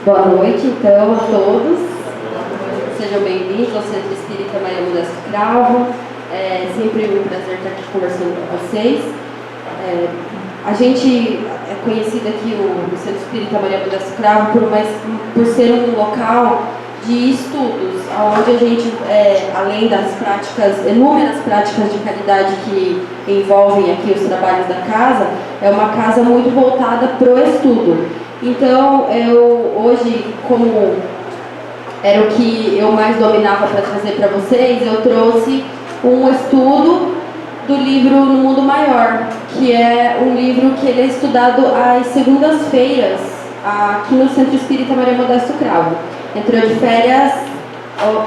Boa noite, então, a todos. Sejam bem-vindos ao Centro Espírita Maria Modesto Cravo. É sempre um prazer estar aqui conversando com vocês. A gente é conhecido aqui, o Centro Espírita Maria Modesto Cravo, por ser um local de estudos, onde a gente, além das práticas, inúmeras práticas de caridade que envolvem aqui os trabalhos da casa, é uma casa muito voltada para o estudo. Então, eu hoje, como era o que eu mais dominava para trazer para vocês, eu trouxe um estudo do livro No Mundo Maior, que é um livro que ele é estudado às segundas-feiras, aqui no Centro Espírita Maria Modesto Cravo. Entrou de férias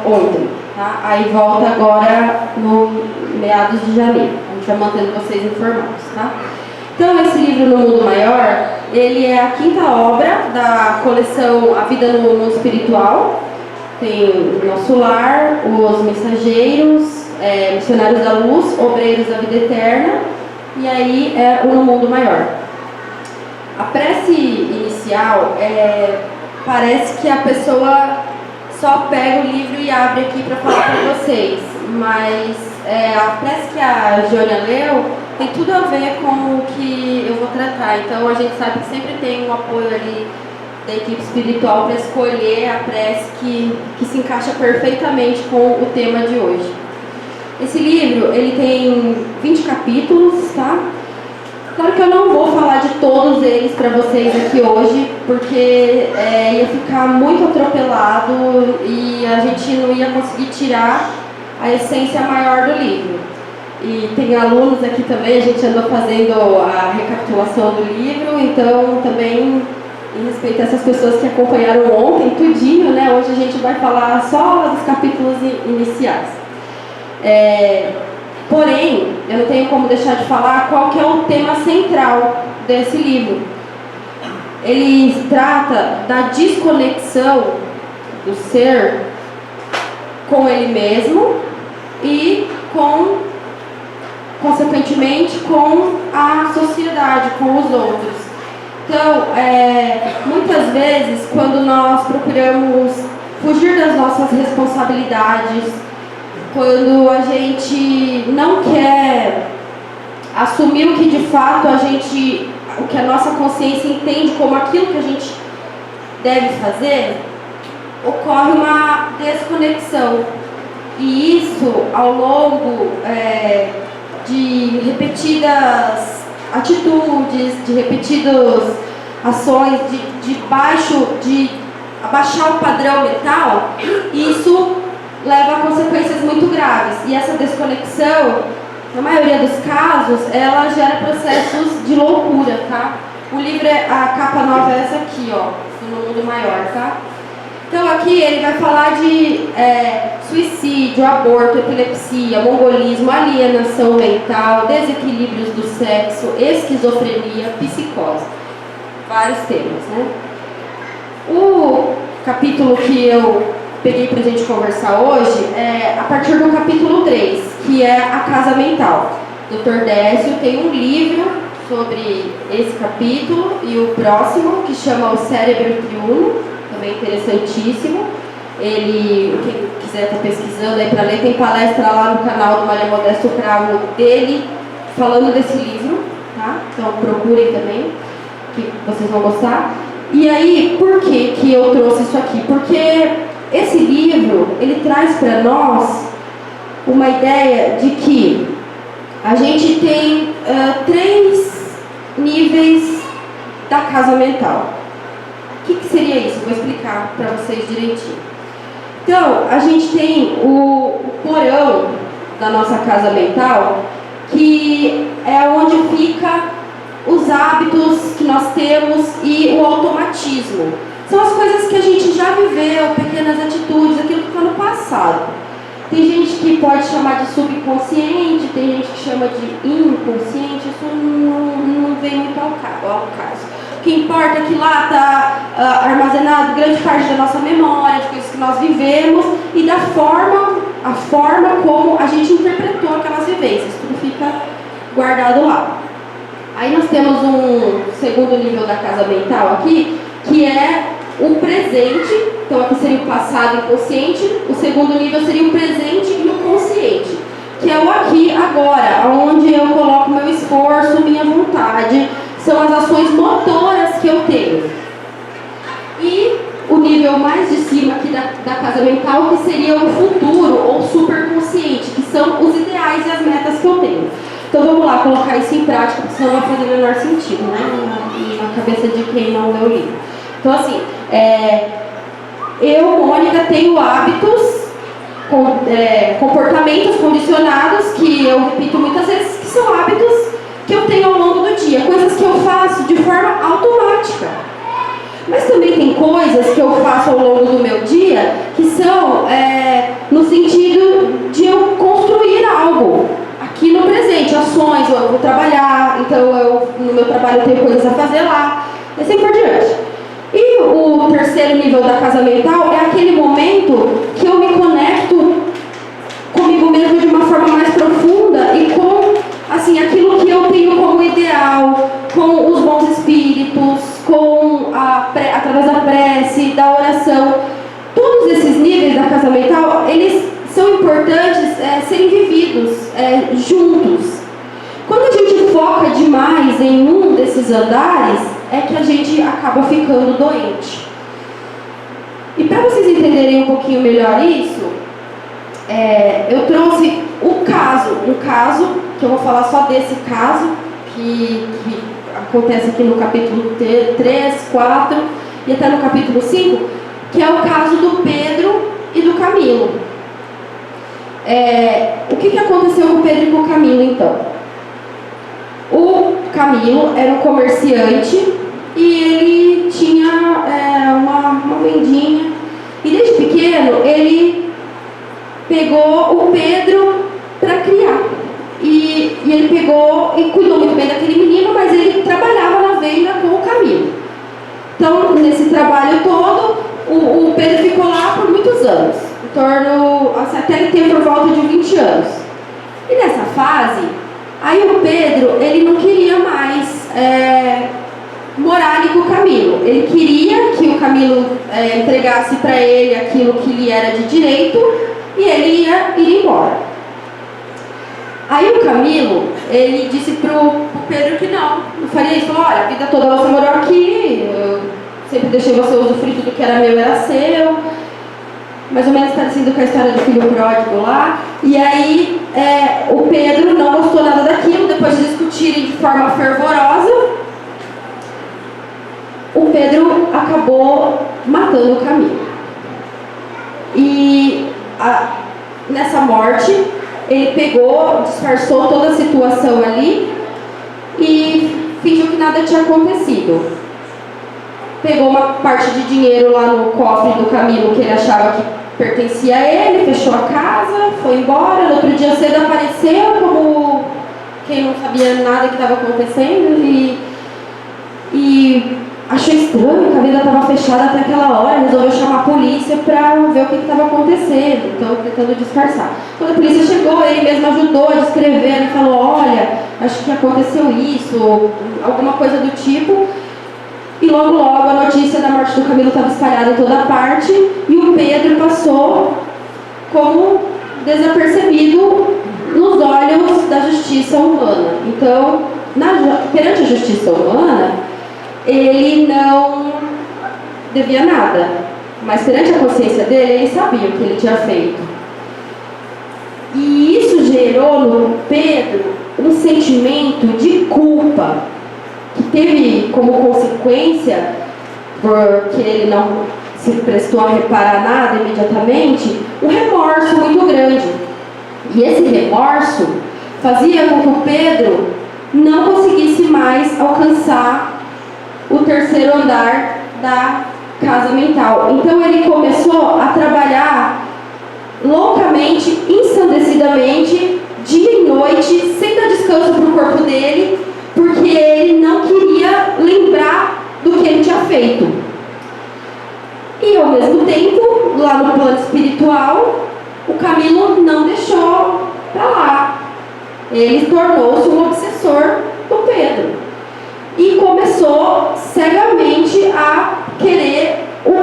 ontem, tá? Aí volta agora no meados de janeiro. A gente vai mantendo vocês informados, tá? Então, esse livro No Mundo Maior, ele é a quinta obra da coleção A Vida no Mundo Espiritual. Tem o Nosso Lar, Os Mensageiros, Missionários da Luz, Obreiros da Vida Eterna, e aí é o No Mundo Maior. A prece inicial, parece que a pessoa só pega o livro e abre aqui para falar para vocês, mas a prece que a Jônia leu tem tudo a ver com o que eu vou tratar. Então a gente sabe que sempre tem um apoio ali da equipe espiritual para escolher a prece que se encaixa perfeitamente com o tema de hoje. Esse livro, ele tem 20 capítulos, tá? Claro que eu não vou falar de todos eles para vocês aqui hoje, porque ia ficar muito atropelado e a gente não ia conseguir tirar a essência maior do livro. E tem alunos aqui também, a gente andou fazendo a recapitulação do livro, então também, em respeito a essas pessoas que acompanharam ontem, tudinho, né? Hoje a gente vai falar só dos capítulos iniciais. Porém, eu não tenho como deixar de falar qual que é o tema central desse livro. Ele trata da desconexão do ser com ele mesmo e consequentemente com a sociedade, com os outros. Então, muitas vezes, quando nós procuramos fugir das nossas responsabilidades, quando a gente não quer assumir o que de fato o que a nossa consciência entende como aquilo que a gente deve fazer, ocorre uma desconexão. E isso, ao longo de repetidas atitudes, de repetidas ações, de abaixar o padrão mental, isso leva a consequências muito graves. E essa desconexão, na maioria dos casos, ela gera processos de loucura, tá? O livro, a capa nova é essa aqui, ó, No Mundo Maior, tá? Então aqui ele vai falar de suicídio, aborto, epilepsia, mongolismo, alienação mental, desequilíbrios do sexo, esquizofrenia, psicose. Vários temas, né? O capítulo que eu peguei pra gente conversar hoje é a partir do capítulo 3, que é a casa mental. Dr. Décio tem um livro sobre esse capítulo e o próximo, que chama O Cérebro Triuno, também interessantíssimo. Quem quiser estar pesquisando aí para ler, tem palestra lá no canal do Maria Modesto Cravo dele falando desse livro, tá? Então procurem também, que vocês vão gostar. E aí, por que eu trouxe isso aqui? Porque esse livro, ele traz para nós uma ideia de que a gente tem 3 níveis da casa mental. O que seria isso? Vou explicar para vocês direitinho. Então, a gente tem o porão da nossa casa mental, que é onde fica os hábitos que nós temos e o automatismo. São as coisas que a gente já viveu, pequenas atitudes, aquilo que está no passado. Tem gente que pode chamar de subconsciente, tem gente que chama de inconsciente, isso não vem muito ao caso. O que importa é que lá está armazenado grande parte da nossa memória, de coisas que nós vivemos e da a forma como a gente interpretou aquelas vivências. Tudo fica guardado lá. Aí nós temos um segundo nível da casa mental aqui, que é o presente, então aqui seria o passado inconsciente, o segundo nível seria o presente e o consciente, que é o aqui, agora, onde eu coloco meu esforço, minha vontade, são as ações motoras que eu tenho. E o nível mais de cima aqui da casa mental, que seria o futuro ou superconsciente, que são os ideais e as metas que eu tenho. Então vamos lá colocar isso em prática, porque senão vai fazer o menor sentido, né? Na cabeça de quem não leu o livro. Então assim, eu, Mônica, tenho hábitos, comportamentos condicionados, que eu repito muitas vezes, que são hábitos que eu tenho ao longo do dia, coisas que eu faço de forma automática. Mas também tem coisas que eu faço ao longo do meu dia que são no sentido de eu construir algo aqui no presente, ações, eu vou trabalhar, então no meu trabalho eu tenho coisas a fazer lá, e assim por diante. E o terceiro nível da casa mental é aquele momento que eu me conecto comigo mesmo de uma forma mais profunda e com assim, aquilo que eu tenho como ideal, com os bons espíritos, através da prece, da oração. Todos esses níveis da casa mental, eles são importantes serem vividos juntos. Quando a gente foca demais em um desses andares, é que a gente acaba ficando doente. E para vocês entenderem um pouquinho melhor isso, eu trouxe um caso, que eu vou falar só desse caso, que acontece aqui no capítulo 3, 4 e até no capítulo 5, que é o caso do Pedro e do Camilo. O que aconteceu com o Pedro e com o Camilo, então? O Camilo era um comerciante e ele tinha uma vendinha. E desde pequeno ele pegou o Pedro para criar. E ele pegou e cuidou muito bem daquele menino, mas ele trabalhava na venda com o Camilo. Então, nesse trabalho todo, o Pedro ficou lá por muitos anos, em torno, até ele ter por volta de 20 anos. E nessa fase, aí o Pedro, ele não queria mais morar ali com o Camilo. Ele queria que o Camilo entregasse para ele aquilo que lhe era de direito e ele ia ir embora. Aí o Camilo, ele disse pro Pedro que não faria isso. Falou, olha, a vida toda você morou aqui, eu sempre deixei você usufruir tudo que era meu, era seu. Mais ou menos parecido com a história do filho pródigo lá. E aí o Pedro não gostou nada daquilo, depois de discutirem de forma fervorosa, o Pedro acabou matando o Camilo. E nessa morte, ele pegou, disfarçou toda a situação ali e fingiu que nada tinha acontecido. Pegou uma parte de dinheiro lá no cofre do Camilo que ele achava que pertencia a ele, fechou a casa, foi embora. No outro dia cedo apareceu como quem não sabia nada que estava acontecendo e achou estranho que a vida estava fechada até aquela hora, resolveu chamar a polícia para ver o que estava acontecendo, então tentando disfarçar. Quando a polícia chegou, ele mesmo ajudou a descrever, ele falou, olha, acho que aconteceu isso, alguma coisa do tipo. E logo a notícia da morte do Camilo estava espalhada em toda parte e o Pedro passou como desapercebido nos olhos da justiça humana. Então, perante a justiça humana, ele não devia nada, mas perante a consciência dele, ele sabia o que ele tinha feito. E isso gerou no Pedro um sentimento de culpa, que teve como consequência, porque ele não se prestou a reparar nada imediatamente, um remorso muito grande. E esse remorso fazia com que o Pedro não conseguisse mais alcançar o terceiro andar da casa mental. Então ele começou a trabalhar loucamente, ensandecidamente, dia e noite, sem dar descanso para o corpo dele, porque ele não queria lembrar do que ele tinha feito. E ao mesmo tempo, lá no plano espiritual, o Camilo não deixou para lá. Ele tornou-se um obsessor do Pedro. E começou cegamente a querer o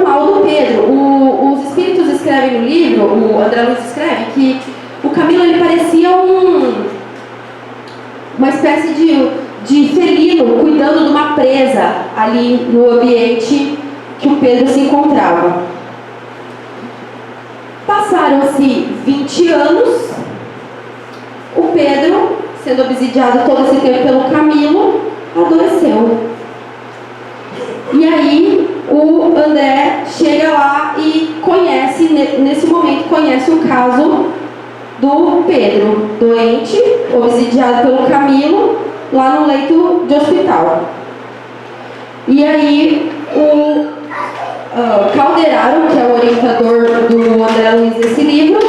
ali no ambiente que o Pedro se encontrava. Passaram-se 20 anos, o Pedro, sendo obsidiado todo esse tempo pelo Camilo, adoeceu. E aí o André chega lá e conhece, nesse momento, conhece o caso do Pedro, doente, obsidiado pelo Camilo, lá no leito de hospital. E aí o Calderaro, que é o orientador do André Luiz desse livro,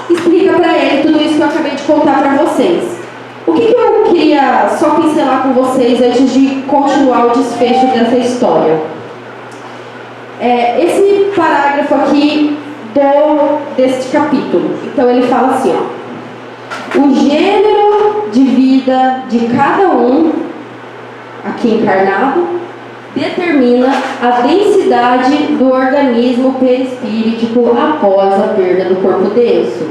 explica para ele tudo isso que eu acabei de contar para vocês. O que eu queria só pincelar com vocês antes de continuar o desfecho dessa história? Esse parágrafo aqui deste capítulo. Então ele fala assim, ó: o gênero de vida de cada um aqui encarnado determina a densidade do organismo perispíritico após a perda do corpo denso.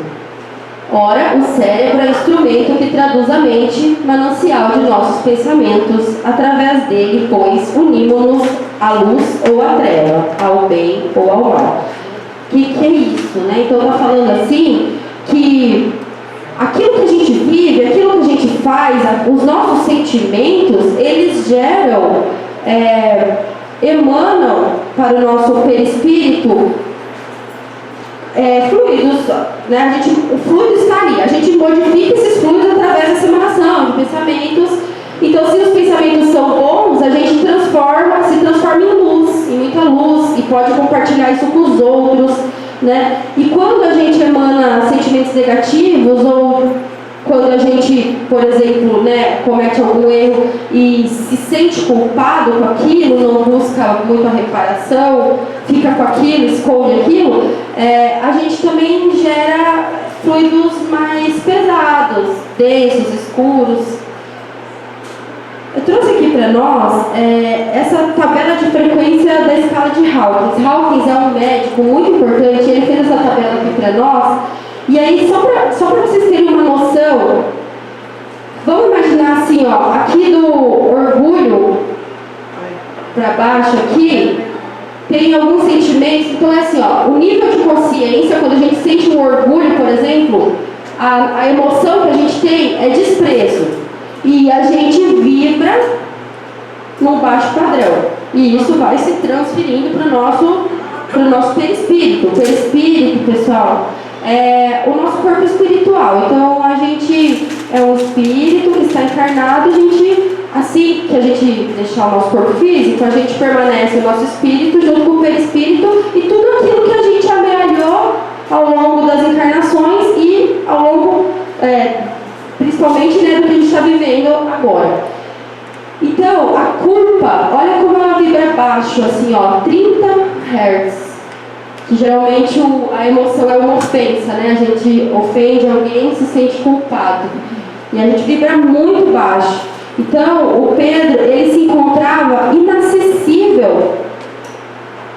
Ora, o cérebro é instrumento que traduz a mente, manancial de nossos pensamentos. Através dele, pois, unimos-nos à luz ou à treva, ao bem ou ao mal. O que é isso, né? Então está falando assim que aquilo que a gente vive, aquilo que a gente faz, os nossos sentimentos, eles geram, emanam para o nosso perispírito fluidos, né? O fluido está ali, a gente modifica esses fluidos através dessa emanação de pensamentos. Então, se os pensamentos são bons, a gente se transforma em luz, em muita luz, e pode compartilhar isso com os outros, né? E quando a gente emana sentimentos negativos, ou quando a gente, por exemplo, né, comete algum erro e se sente culpado com aquilo, não busca muito a reparação, fica com aquilo, esconde aquilo, a gente também gera fluidos mais pesados, densos, escuros. Eu trouxe aqui para nós essa tabela de frequência da escala de Hawkins. Hawkins é um médico muito importante, ele fez essa tabela aqui para nós. E aí, só para vocês terem uma noção, vamos imaginar assim, ó, aqui do orgulho para baixo aqui, tem alguns sentimentos. Então é assim, ó, o nível de consciência, quando a gente sente um orgulho, por exemplo, a emoção que a gente tem é desprezo. E a gente vibra num baixo padrão. E isso vai se transferindo para o nosso perispírito. O perispírito, pessoal, é o nosso corpo espiritual. Então a gente é um espírito que está encarnado. Assim que a gente deixar o nosso corpo físico, a gente permanece o nosso espírito junto com o perispírito e tudo aquilo que a gente amealhou ao longo das encarnações e ao longo, principalmente, né, do que a gente está vivendo agora. Então, a culpa, olha como ela vibra baixo, assim, ó, 30 Hz. Que geralmente a emoção é uma ofensa, né? A gente ofende alguém e se sente culpado. E a gente vibra muito baixo. Então, o Pedro, ele se encontrava inacessível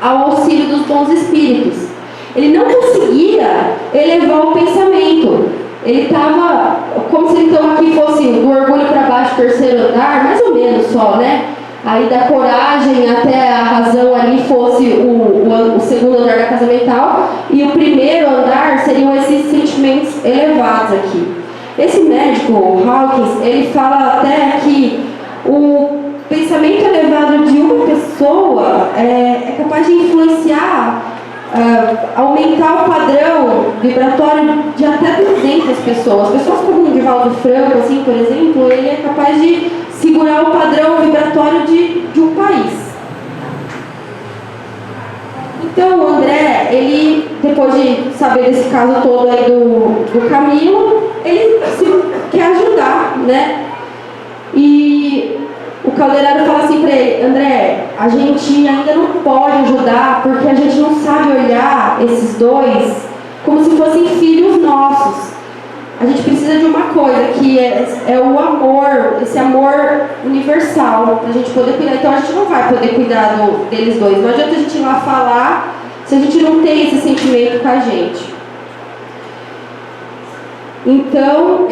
ao auxílio dos bons espíritos. Ele não conseguia elevar o pensamento. Ele estava como se então aqui fosse do orgulho para baixo, terceiro andar, mais ou menos só, né? Aí da coragem até a razão ali fosse o segundo andar da casa mental, e o primeiro andar seriam esses sentimentos elevados aqui. Esse médico, Hawkins, ele fala até que o pensamento elevado de uma pessoa é capaz de influenciar, aumentar o padrão vibratório de até 200 pessoas. Pessoas como o Divaldo Franco, assim, por exemplo, ele é capaz de segurar o padrão vibratório de um país. Então o André, ele, depois de saber desse caso todo aí do Camilo, ele quer ajudar, né? E o Calderaro fala assim para ele: André, a gente ainda não pode ajudar porque a gente não sabe olhar esses dois como se fossem filhos nossos. A gente precisa de uma coisa, que é o amor, esse amor universal, para a gente poder cuidar. Então a gente não vai poder cuidar deles dois. Não adianta a gente ir lá falar se a gente não tem esse sentimento com a gente. Então,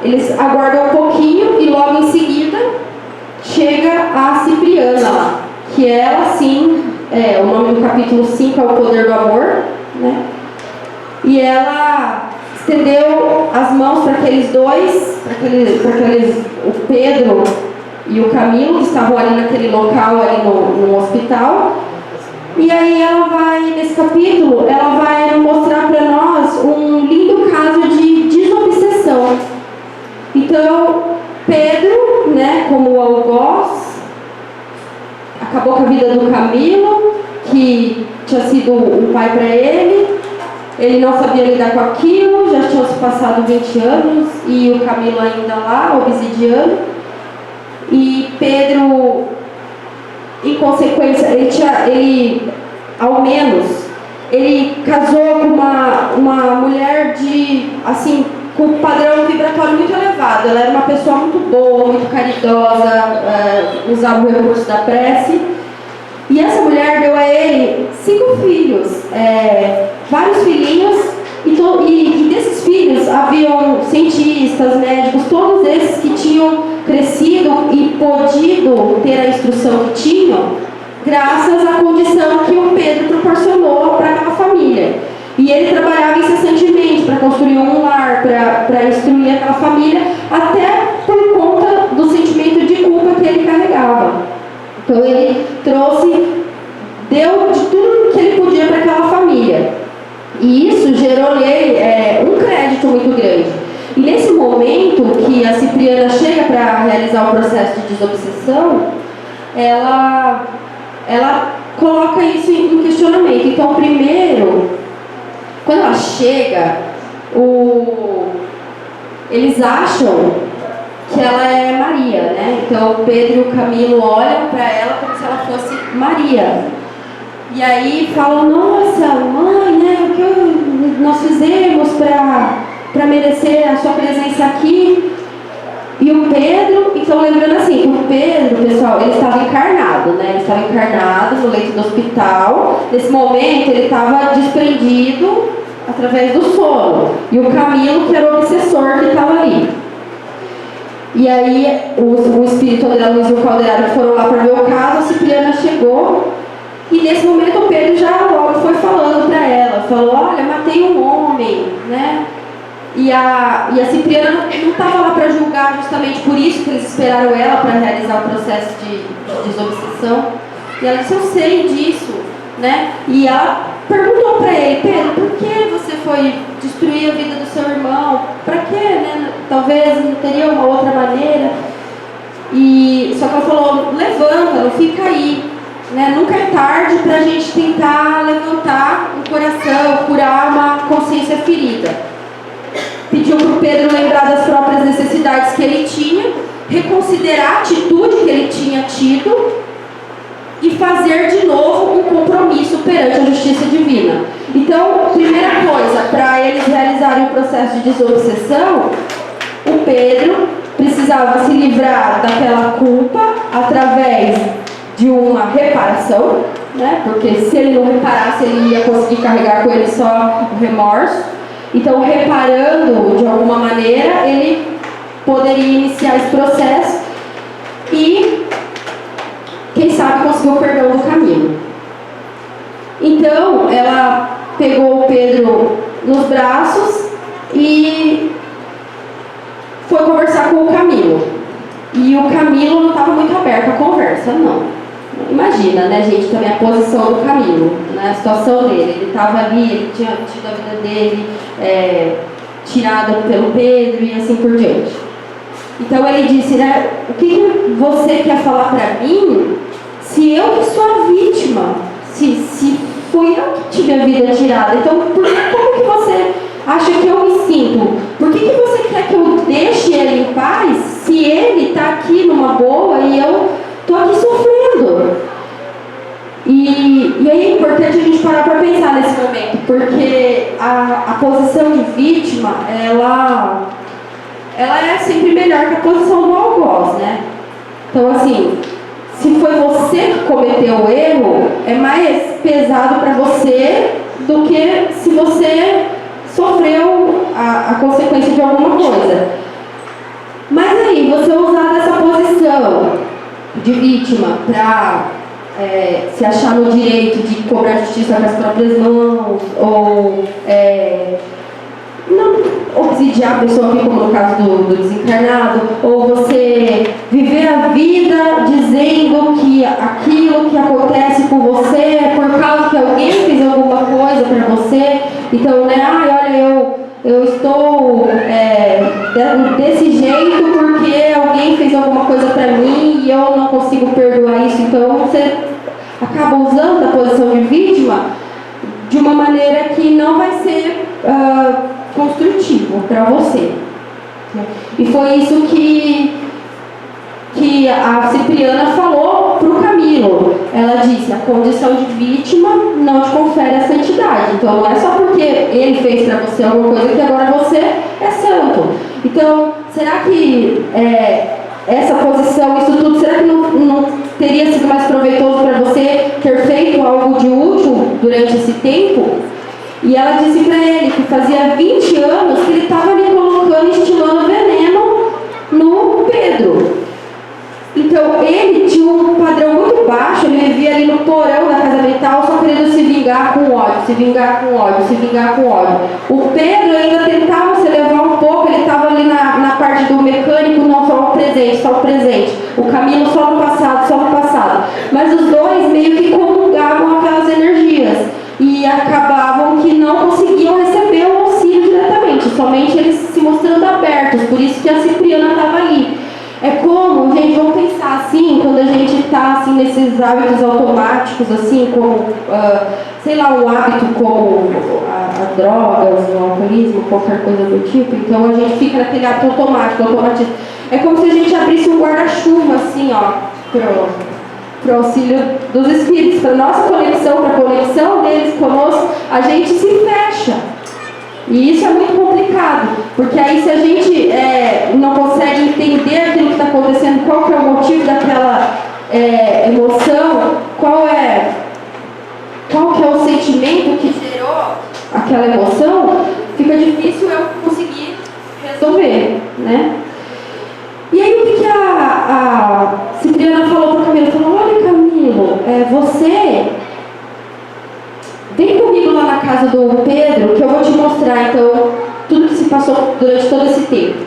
eles aguardam um pouquinho e logo em seguida chega a Cipriana, que ela sim, o nome do capítulo 5 é o poder do amor, né? E ela estendeu as mãos para aqueles dois, o Pedro e o Camilo, que estavam ali naquele local, ali no hospital. E aí ela vai, nesse capítulo, ela vai mostrar para nós um lindo caso de desobsessão. Então, Pedro, né, como o algoz, acabou com a vida do Camilo, que tinha sido um pai para ele. Ele não sabia lidar com aquilo, já tinham se passado 20 anos e o Camilo ainda lá, obsidiando. E Pedro, em consequência, ele ao menos, ele casou com uma mulher assim, com um padrão vibratório muito elevado. Ela era uma pessoa muito boa, muito caridosa, usava o recurso da prece. E essa mulher deu a ele 5 filhos, vários filhinhos, e desses filhos haviam cientistas, médicos, todos esses que tinham crescido e podido ter a instrução que tinham, graças à condição que o Pedro proporcionou para aquela família. E ele trabalhava incessantemente para construir um lar, para instruir aquela família, até por conta do sentimento de culpa que ele carregava. Então ele deu de tudo que ele podia para aquela família. E isso gerou nele um crédito muito grande. E nesse momento que a Cipriana chega para realizar o processo de desobsessão, ela coloca isso em questionamento. Então, primeiro, quando ela chega, eles acham que ela é Maria, né? Então Pedro e o Camilo olham para ela como se ela fosse Maria. E aí falam: nossa, mãe, né? O que nós fizemos para merecer a sua presença aqui? E o Pedro, então lembrando assim, o Pedro, pessoal, ele estava encarnado, né? Ele estava encarnado no leito do hospital. Nesse momento ele estava desprendido através do sono. E o Camilo, que era o obsessor, que estava ali. E aí o espírito André Luiz e o Calderaro foram lá para ver o caso. A Cipriana chegou e nesse momento o Pedro já logo foi falando para ela, falou: olha, matei um homem, né? E a Cipriana não estava lá para julgar, justamente por isso que eles esperaram ela para realizar o processo de desobsessão. E ela disse: eu sei disso, né? E ela perguntou para ele: Pedro, por que você foi destruir a vida do seu irmão? Para quê, né? Talvez não teria uma outra maneira. E só que ela falou: levanta, não fica aí, né? Nunca é tarde para a gente tentar levantar o coração, curar uma consciência ferida. Pediu para o Pedro lembrar das próprias necessidades que ele tinha, reconsiderar a atitude que ele tinha tido e fazer de novo um compromisso perante a justiça divina. Então, primeira coisa, para eles realizarem o processo de desobsessão, o Pedro precisava se livrar daquela culpa através de uma reparação, né? Porque se ele não reparasse, ele ia conseguir carregar com ele só o remorso. Então, reparando de alguma maneira, ele poderia iniciar esse processo e, quem sabe, conseguir o perdão do Camilo. Então, ela pegou o Pedro nos braços e foi conversar com o Camilo. E o Camilo não estava muito aberto à conversa, não. Imagina, né, gente, também a posição do Camilo, né, a situação dele. Ele estava ali, ele tinha tido a vida dele tirada pelo Pedro e assim por diante. Então ele disse, né, o que você quer falar para mim se eu que sou a vítima? Se fui eu que tive a vida tirada. Então, como que você acha que eu me sinto? Por que você quer que eu deixe ele em paz se ele está aqui numa boa e eu estou aqui sofrendo? E aí é importante a gente parar para pensar nesse momento, porque a posição de vítima, ela é sempre melhor que a posição do algoz, né? Então, assim, se foi você que cometeu o erro, é mais pesado para você do que se você sofreu a consequência de alguma coisa. Mas aí, você usar dessa posição de vítima para se achar no direito de cobrar justiça com as próprias mãos, ou não obsidiar a pessoa, aqui como no caso do desencarnado, ou você viver a vida dizendo que aquilo que acontece com você é por causa que alguém fez alguma coisa para você. Então, olha, eu estou desse jeito porque alguém fez alguma coisa para mim e eu não consigo perdoar isso. Então você acaba usando a posição de vítima de uma maneira que não vai ser construtivo para você. E foi isso que a Cipriana falou para o Camilo. Ela disse: a condição de vítima não te confere a santidade. Então não é só porque ele fez para você alguma coisa que agora você é santo. Então, será que essa posição, isso tudo, será que não teria sido mais proveitoso para você ter feito algo de útil durante esse tempo? E ela disse para ele que fazia 20 anos que ele estava ali colocando, instilando veneno no Pedro. Então ele tinha um padrão muito baixo, ele vivia ali no porão da casa mental, só querendo se vingar com ódio, se vingar com ódio, se vingar com ódio. O Pedro ainda tentava se elevar um pouco, ele estava ali na parte do mecânico, não, só o presente, só o presente. O Camilo só no passado, só no passado. Mas os dois meio que comungavam aquelas energias e acabavam que não conseguiam receber o auxílio diretamente, somente eles se mostrando abertos. Por isso que a Cipriana estava ali. É como, gente, vamos pensar assim, quando a gente está assim, nesses hábitos automáticos, assim, como, sei lá, um hábito como a drogas, o alcoolismo, qualquer coisa do tipo. Então a gente fica naquele hábito automático, automatismo. É como se a gente abrisse um guarda-chuva, assim, para o auxílio dos espíritos, para nossa conexão, para a conexão deles conosco, a gente se fecha. E isso é muito complicado, porque aí se a gente não consegue entender aquilo que está acontecendo, qual que é o motivo daquela emoção, qual que é o sentimento que gerou aquela emoção, fica difícil eu conseguir resolver, né? E aí o que a Cipriana falou para o Camilo? Falou: olha, Camilo, você... vem comigo lá na casa do Pedro, que eu vou te mostrar, então, tudo que se passou durante todo esse tempo.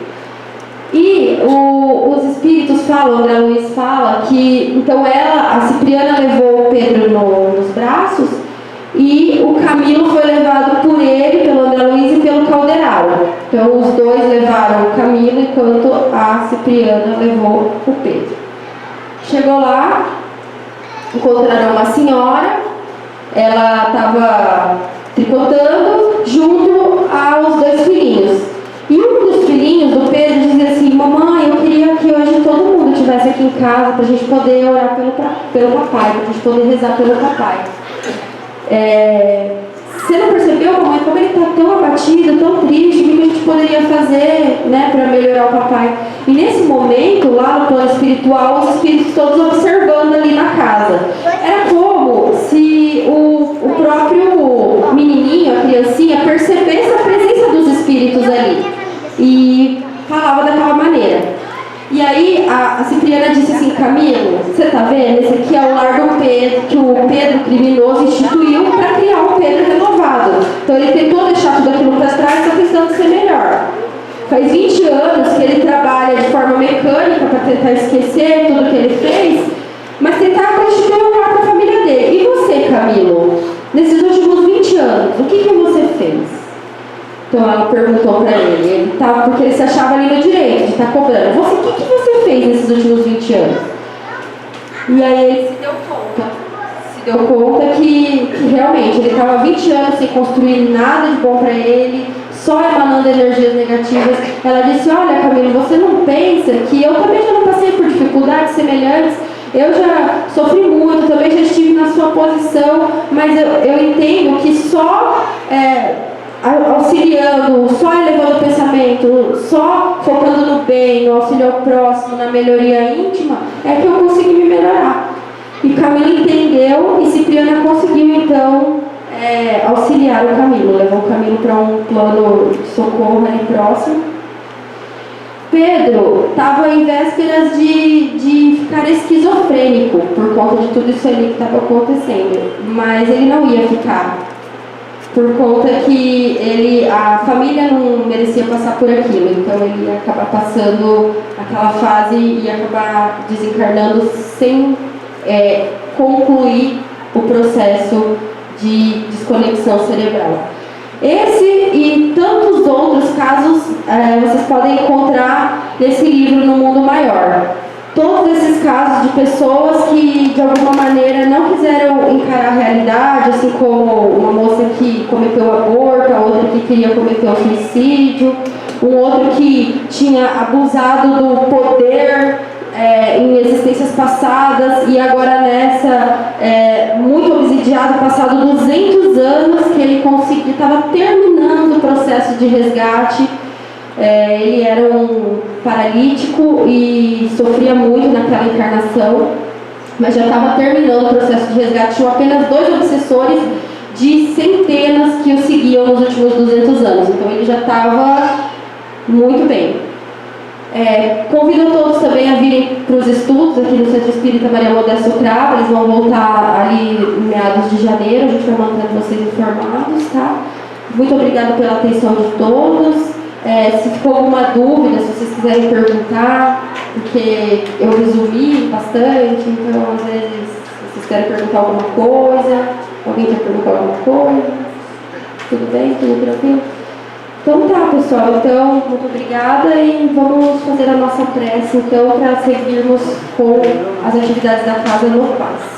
E os espíritos falam, André Luiz fala, que, então a Cipriana levou o Pedro nos braços e o Camilo foi levado por ele, pelo André Luiz e pelo Calderal. Então, os dois levaram o Camilo, enquanto a Cipriana levou o Pedro. Chegou lá, encontraram uma senhora. Ela estava tricotando junto aos dois filhinhos. E um dos filhinhos do Pedro dizia assim: mamãe, eu queria que hoje todo mundo estivesse aqui em casa para a gente poder orar pelo papai, para a gente poder rezar pelo papai. Você não percebeu, mamãe, como ele está tão abatido, tão triste? O que a gente poderia fazer, né, para melhorar o papai? E nesse momento, lá no plano espiritual, os espíritos todos observando ali na casa. Era como se o próprio menininho, a criancinha, percebesse a presença dos espíritos ali e falava daquela maneira. E aí a Cipriana disse assim: Camilo, você está vendo? Esse aqui é o lar do Pedro, que o Pedro criminoso instituiu para criar um Pedro renovado. Então ele tentou deixar tudo aquilo para trás, só tentando ser melhor. Faz 20 anos que ele trabalha de forma mecânica para tentar esquecer tudo que ele fez, mas tentar constituir um lar para a família dele. E você, Camilo, nesses últimos 20 anos, o que você fez? Então ela perguntou para ele porque ele se achava ali no direito de estar cobrando. O que você fez nesses últimos 20 anos? E aí ele se deu conta que realmente ele estava 20 anos sem construir nada de bom para ele, só emanando energias negativas. Ela disse: olha, Camilo, você não pensa que eu também já não passei por dificuldades semelhantes? Eu já sofri muito, também já estive na sua posição, mas eu entendo que só auxiliando, só elevando o pensamento, só focando no bem, no auxílio ao próximo, na melhoria íntima, é que eu consegui me melhorar. E Camilo entendeu e Cipriana conseguiu então auxiliar o Camilo, levou o Camilo para um plano de socorro ali próximo. Pedro estava em vésperas de ficar esquizofrênico por conta de tudo isso ali que estava acontecendo, mas ele não ia ficar, por conta que a família não merecia passar por aquilo, então ele ia acabar passando aquela fase e ia acabar desencarnando sem concluir o processo de desconexão cerebral. Esse e tantos outros casos vocês podem encontrar nesse livro No Mundo Maior. Todos esses casos de pessoas que de alguma maneira não quiseram encarar a realidade, assim como uma moça que cometeu aborto, a outra que queria cometer o suicídio, um outro que tinha abusado do poder em existências passadas e agora nessa, muito obsidiado, passado 200 anos que ele estava terminando o processo de resgate. Ele era um paralítico e sofria muito naquela encarnação, mas já estava terminando o processo de resgate. Tinham apenas 2 obsessores de centenas que o seguiam nos últimos 200 anos, então ele já estava muito bem. Convido todos também a virem para os estudos aqui no Centro Espírita Maria Modesto Cravo. Eles vão voltar ali em meados de janeiro, a gente vai mantendo vocês informados, tá? Muito obrigada pela atenção de todos. Se ficou alguma dúvida, se vocês quiserem perguntar, porque eu resumi bastante, então às vezes se vocês querem perguntar alguma coisa, alguém quer perguntar alguma coisa, tudo bem, tudo tranquilo? Então tá, pessoal, então muito obrigada e vamos fazer a nossa prece então para seguirmos com as atividades da casa no Paz.